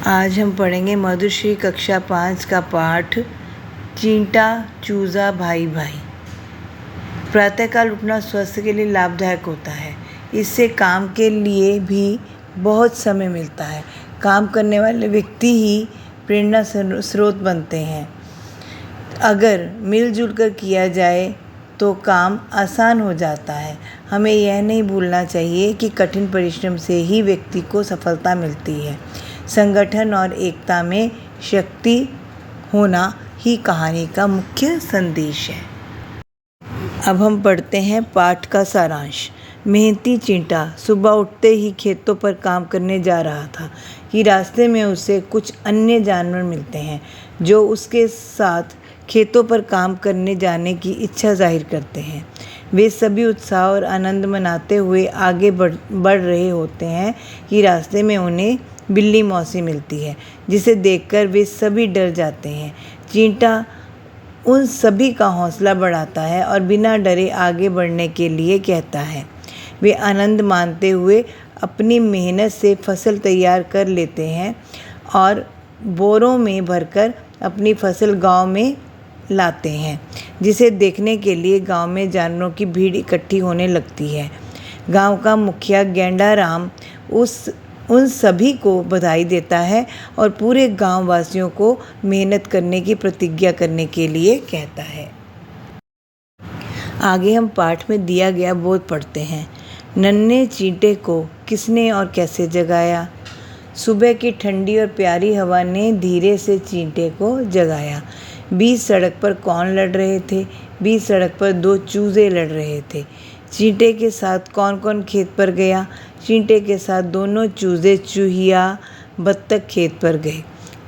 आज हम पढ़ेंगे मधुश्री कक्षा 5 का पाठ चींटा चूज़ा भाई भाई। प्रातःकाल उठना स्वास्थ्य के लिए लाभदायक होता है। इससे काम के लिए भी बहुत समय मिलता है। काम करने वाले व्यक्ति ही प्रेरणा स्रोत बनते हैं। अगर मिलजुल कर किया जाए तो काम आसान हो जाता है। हमें यह नहीं भूलना चाहिए कि कठिन परिश्रम से ही व्यक्ति को सफलता मिलती है। संगठन और एकता में शक्ति होना ही कहानी का मुख्य संदेश है। अब हम पढ़ते हैं पाठ का सारांश। मेहनती चींटा सुबह उठते ही खेतों पर काम करने जा रहा था कि रास्ते में उसे कुछ अन्य जानवर मिलते हैं जो उसके साथ खेतों पर काम करने जाने की इच्छा जाहिर करते हैं। वे सभी उत्साह और आनंद मनाते हुए आगे बढ़ रहे होते हैं कि रास्ते में उन्हें बिल्ली मौसी मिलती है, जिसे देखकर वे सभी डर जाते हैं। चींटा उन सभी का हौसला बढ़ाता है और बिना डरे आगे बढ़ने के लिए कहता है। वे आनंद मानते हुए अपनी मेहनत से फसल तैयार कर लेते हैं और बोरों में भरकर अपनी फसल गांव में लाते हैं, जिसे देखने के लिए गांव में जानवरों की भीड़ इकट्ठी होने लगती है। गांव का मुखिया गेंडा राम उन सभी को बधाई देता है और पूरे गांव वासियों को मेहनत करने की प्रतिज्ञा करने के लिए कहता है। आगे हम पाठ में दिया गया बोध पढ़ते हैं। नन्हे चींटे को किसने और कैसे जगाया? सुबह की ठंडी और प्यारी हवा ने धीरे से चींटे को जगाया। बीच सड़क पर कौन लड़ रहे थे? बीच सड़क पर दो चूजे लड़ रहे थे। चींटे के साथ कौन कौन खेत पर गया? चींटे के साथ दोनों चूजे, चूहिया, बत्तख खेत पर गए।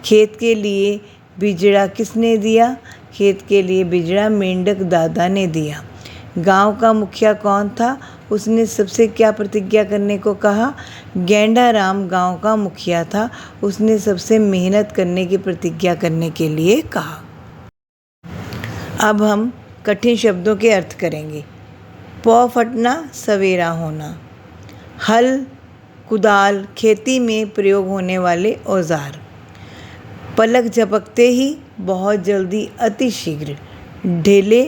खेत के लिए बिजड़ा किसने दिया? खेत के लिए बिजड़ा मेंढक दादा ने दिया। गांव का मुखिया कौन था? उसने सबसे क्या प्रतिज्ञा करने को कहा? गेंडा राम गांव का मुखिया था। उसने सबसे मेहनत करने की प्रतिज्ञा करने के लिए कहा। अब हम कठिन शब्दों के अर्थ करेंगे। पौ फटना, सवेरा होना। हल, कुदाल, खेती में प्रयोग होने औजार औजार। पलक झपकते ही, बहुत जल्दी, अति शीघ्र। ढेले,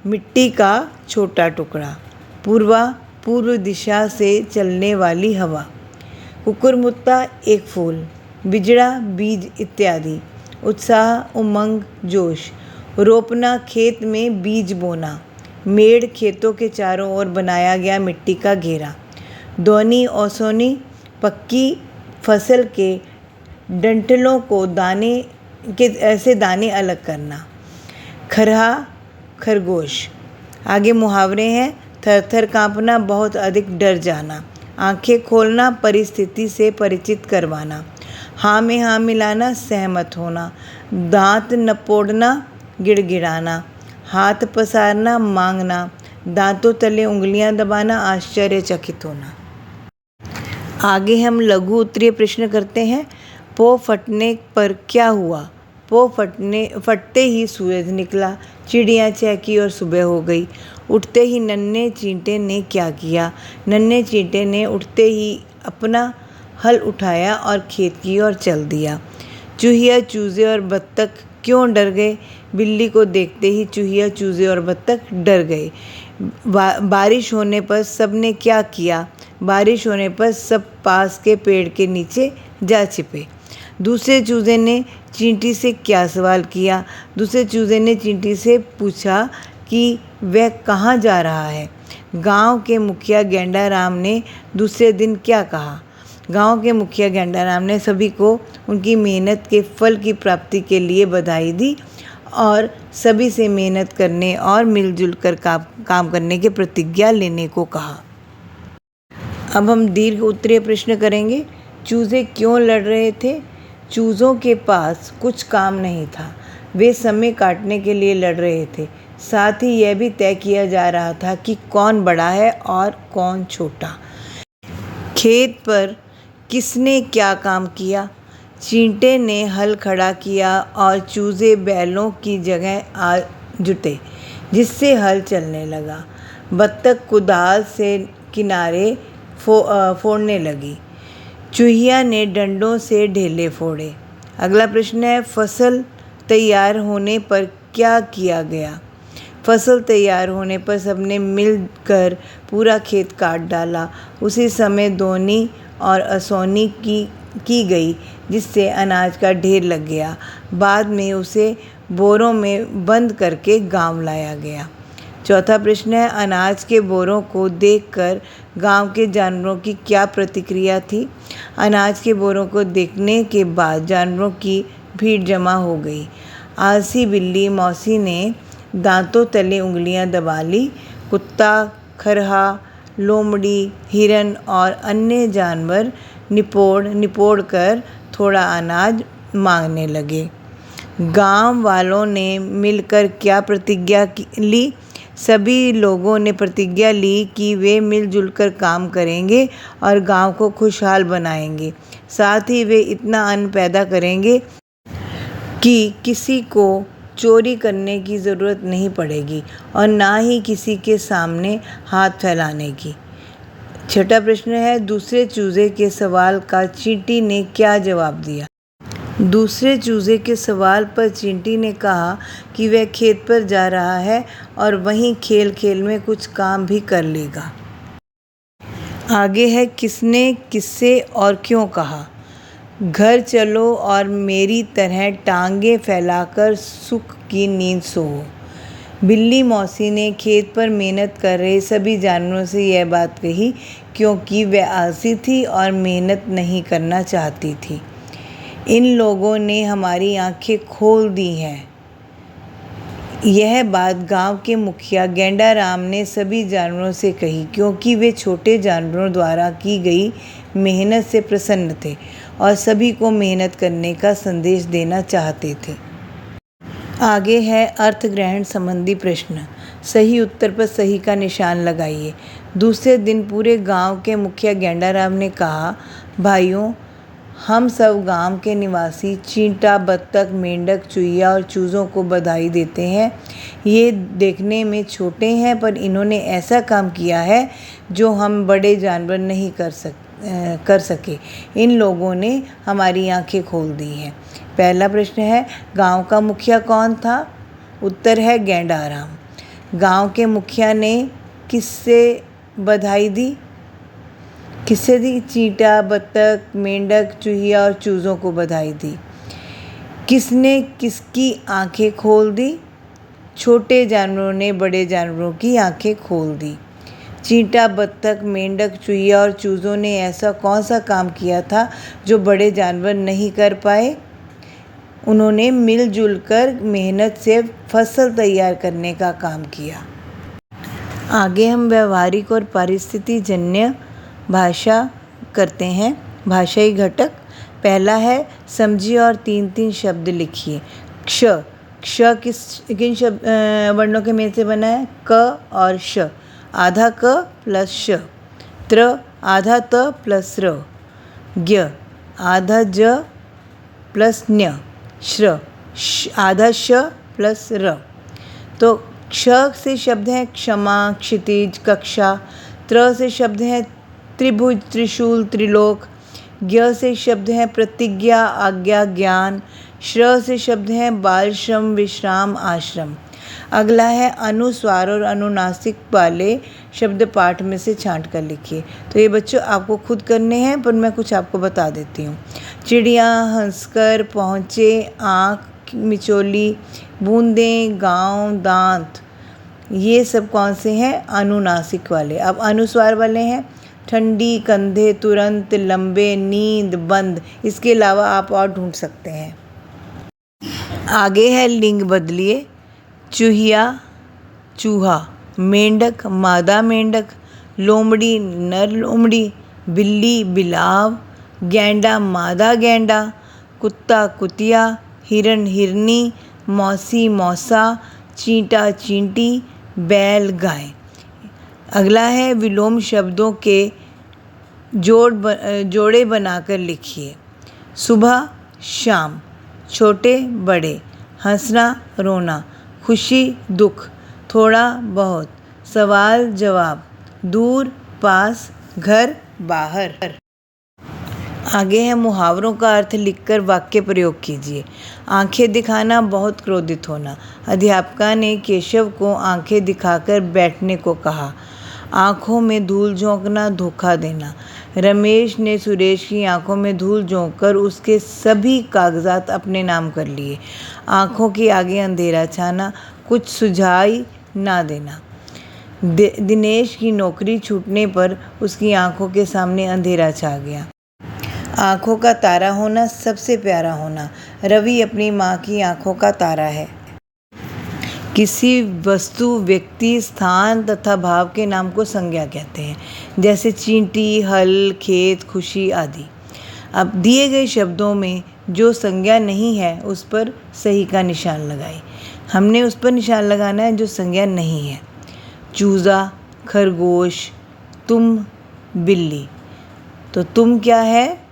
मिट्टी का छोटा टुकड़ा। पूर्वा, पूर्व दिशा से चलने वाली हवा। कुकुरमुत्ता, एक फूल। बिजड़ा, बीज इत्यादि। उत्साह, उमंग, जोश। रोपना, खेत में बीज बोना। मेड़, खेतों के चारों ओर बनाया गया मिट्टी का घेरा। दोनी, ओसोनी, पक्की फसल के डंठलों को दाने के ऐसे दाने अलग करना। खरहा, खरगोश। आगे मुहावरे हैं। थर थर कांपना, बहुत अधिक डर जाना। आंखें खोलना, परिस्थिति से परिचित करवाना। हाँ में हाँ मिलाना, सहमत होना। दांत नपोड़ना, गिड़गिड़ाना। हाथ पसारना, मांगना। दांतों तले उंगलियां दबाना, आश्चर्यचकित होना। आगे हम लघु उत्तरीय प्रश्न करते हैं। पौ फटने पर क्या हुआ? पौ फटते ही सूरज निकला, चिड़ियाँ चहकी और सुबह हो गई। उठते ही नन्हे चींटे ने क्या किया? नन्हे चींटे ने उठते ही अपना हल उठाया और खेत की ओर चल दिया। चूहिया, चूजे और बत्तख क्यों डर गए? बिल्ली को देखते ही चूहिया, चूजे और बत्तख डर गए। बारिश होने पर सब ने क्या किया? बारिश होने पर सब पास के पेड़ के नीचे जा छिपे। दूसरे चूजे ने चींटी से क्या सवाल किया? दूसरे चूजे ने चींटी से पूछा कि वह कहाँ जा रहा है। गांव के मुखिया गेंडा राम ने दूसरे दिन क्या कहा? गांव के मुखिया गेंडा राम ने सभी को उनकी मेहनत के फल की प्राप्ति के लिए बधाई दी और सभी से मेहनत करने और मिलजुल कर काम करने की प्रतिज्ञा लेने को कहा। अब हम दीर्घ उत्तरीय प्रश्न करेंगे। चूजे क्यों लड़ रहे थे? चूजों के पास कुछ काम नहीं था। वे समय काटने के लिए लड़ रहे थे। साथ ही यह भी तय किया जा रहा था कि कौन बड़ा है और कौन छोटा। खेत पर किसने क्या काम किया? चींटे ने हल खड़ा किया और चूजे बैलों की जगह आ जुटे, जिससे हल चलने लगा। बत्तख कुदाल से किनारे फोड़ने लगी। चूहिया ने डंडों से ढेले फोड़े। अगला प्रश्न है, फसल तैयार होने पर क्या किया गया? फसल तैयार होने पर सबने मिलकर पूरा खेत काट डाला। उसी समय दोनी और असोनी की गई, जिससे अनाज का ढेर लग गया। बाद में उसे बोरों में बंद करके गांव लाया गया। चौथा प्रश्न है, अनाज के बोरों को देखकर गांव के जानवरों की क्या प्रतिक्रिया थी? अनाज के बोरों को देखने के बाद जानवरों की भीड़ जमा हो गई। आलसी बिल्ली मौसी ने दांतों तले उंगलियां दबा ली। कुत्ता, खरहा, लोमड़ी, हिरन और अन्य जानवर निपोड़ कर थोड़ा अनाज मांगने लगे। गांव वालों ने मिलकर क्या प्रतिज्ञा ली? सभी लोगों ने प्रतिज्ञा ली कि वे मिलजुल कर काम करेंगे और गांव को खुशहाल बनाएंगे। साथ ही वे इतना अन्न पैदा करेंगे कि किसी को चोरी करने की ज़रूरत नहीं पड़ेगी और ना ही किसी के सामने हाथ फैलाने की। छठा प्रश्न है, दूसरे चूजे के सवाल का चींटी ने क्या जवाब दिया? दूसरे चूजे के सवाल पर चींटी ने कहा कि वह खेत पर जा रहा है और वहीं खेल खेल में कुछ काम भी कर लेगा। आगे है, किसने किससे और क्यों कहा? घर चलो और मेरी तरह टांगे फैलाकर सुख की नींद सो। बिल्ली मौसी ने खेत पर मेहनत कर रहे सभी जानवरों से यह बात कही, क्योंकि वह आलसी थी और मेहनत नहीं करना चाहती थी। इन लोगों ने हमारी आंखें खोल दी हैं। यह बात गांव के मुखिया गेंडाराम ने सभी जानवरों से कही, क्योंकि वे छोटे जानवरों द्वारा की गई मेहनत से प्रसन्न थे और सभी को मेहनत करने का संदेश देना चाहते थे। आगे है अर्थ ग्रहण संबंधी प्रश्न। सही उत्तर पर सही का निशान लगाइए। दूसरे दिन पूरे गांव के मुखिया गेंडाराम ने कहा, भाइयों, हम सब गांव के निवासी चींटा, बत्तख, मेंढक, चूहिया और चूज़ों को बधाई देते हैं। ये देखने में छोटे हैं, पर इन्होंने ऐसा काम किया है जो हम बड़े जानवर नहीं कर सके। इन लोगों ने हमारी आंखें खोल दी हैं। पहला प्रश्न है, गांव का मुखिया कौन था? उत्तर है गेंडाराम। गांव के मुखिया ने किससे बधाई दी? किससे दी? चींटा, बत्तख, मेंढक, चूहिया और चूज़ों को बधाई दी। किसने किसकी आंखें खोल दी? छोटे जानवरों ने बड़े जानवरों की आंखें खोल दी। चींटा, बत्तख, मेंढक, चूहिया और चूज़ों ने ऐसा कौन सा काम किया था जो बड़े जानवर नहीं कर पाए? उन्होंने मिलजुल कर मेहनत से फसल तैयार करने का काम किया। आगे हम व्यवहारिक और पारिस्थितिजन्य भाषा करते हैं। भाषाई घटक। पहला है, समझिए और 3-3 शब्द लिखिए। क्ष। क्ष किन वर्णों के मेल से बना है? क और श। आधा क प्लस श। त्र आधा त प्लस र। ज्ञ आधा ज प्लस न्य। श्र आधा श प्लस र। तो क्ष से शब्द हैं क्षमा, क्षितिज, कक्षा। त्र से शब्द हैं त्रिभुज, त्रिशूल, त्रिलोक। ज्ञ से शब्द हैं प्रतिज्ञा, आज्ञा, ज्ञान। श्र से शब्द हैं बाल श्रम, विश्राम, आश्रम। अगला है अनुस्वार और अनुनासिक वाले शब्द पाठ में से छांट कर लिखिए। तो ये बच्चों आपको खुद करने हैं, पर मैं कुछ आपको बता देती हूँ। चिड़िया, हंसकर, पहुँचे, आँख मिचोली, बूंदें, गाँव, दांत, ये सब कौन से हैं? अनुनासिक वाले। अब अनुस्वार वाले हैं ठंडी, कंधे, तुरंत, लंबे, नींद, बंद। इसके अलावा आप और ढूंढ सकते हैं। आगे है लिंग बदलिए। चूहिया, चूहा। मेंढक, मादा मेंढक। लोमड़ी, नर लोमड़ी। बिल्ली, बिलाव। गैंडा, मादा गैंडा। कुत्ता, कुतिया। हिरन, हिरनी। मौसी, मौसा। चींटा, चींटी। बैल, गाय। अगला है विलोम शब्दों के जोड़े बनाकर लिखिए। सुबह, शाम। छोटे, बड़े। हंसना, रोना। खुशी, दुख। थोड़ा, बहुत। सवाल, जवाब। दूर, पास। घर, बाहर। आगे है मुहावरों का अर्थ लिखकर वाक्य प्रयोग कीजिए। आंखें दिखाना, बहुत क्रोधित होना। अध्यापिका ने केशव को आंखें दिखाकर बैठने को कहा। आंखों में धूल झोंकना, धोखा देना। रमेश ने सुरेश की आंखों में धूल झोंककर उसके सभी कागजात अपने नाम कर लिए। आंखों के आगे अंधेरा छाना, कुछ सुझाई ना देना। दिनेश की नौकरी छूटने पर उसकी आंखों के सामने अंधेरा छा गया। आंखों का तारा होना, सबसे प्यारा होना। रवि अपनी माँ की आंखों का तारा है। किसी वस्तु, व्यक्ति, स्थान तथा भाव के नाम को संज्ञा कहते हैं, जैसे चींटी, हल, खेत, खुशी आदि। अब दिए गए शब्दों में जो संज्ञा नहीं है उस पर सही का निशान लगाएं। हमने उस पर निशान लगाना है जो संज्ञा नहीं है। चूज़ा, खरगोश, तुम, बिल्ली। तो तुम क्या है?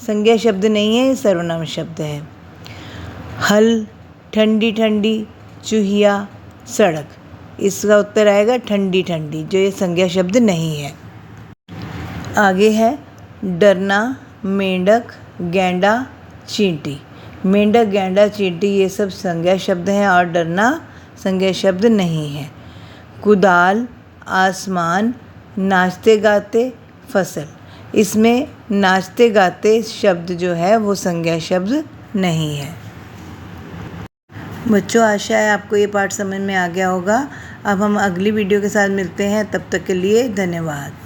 संज्ञा शब्द नहीं है, ये सर्वनाम शब्द है। हल, ठंडी ठंडी, चूहिया, सड़क। इसका उत्तर आएगा ठंडी ठंडी, जो ये संज्ञा शब्द नहीं है। आगे है डरना, मेंढक, गेंडा, चींटी। मेंढक, गेंडा, चींटी ये सब संज्ञा शब्द हैं और डरना संज्ञा शब्द नहीं है। कुदाल, आसमान, नाचते गाते, फसल। इसमें नाचते गाते शब्द जो है वो संज्ञा शब्द नहीं है। बच्चों, आशा है आपको ये पाठ समझ में आ गया होगा। अब हम अगली वीडियो के साथ मिलते हैं, तब तक के लिए धन्यवाद।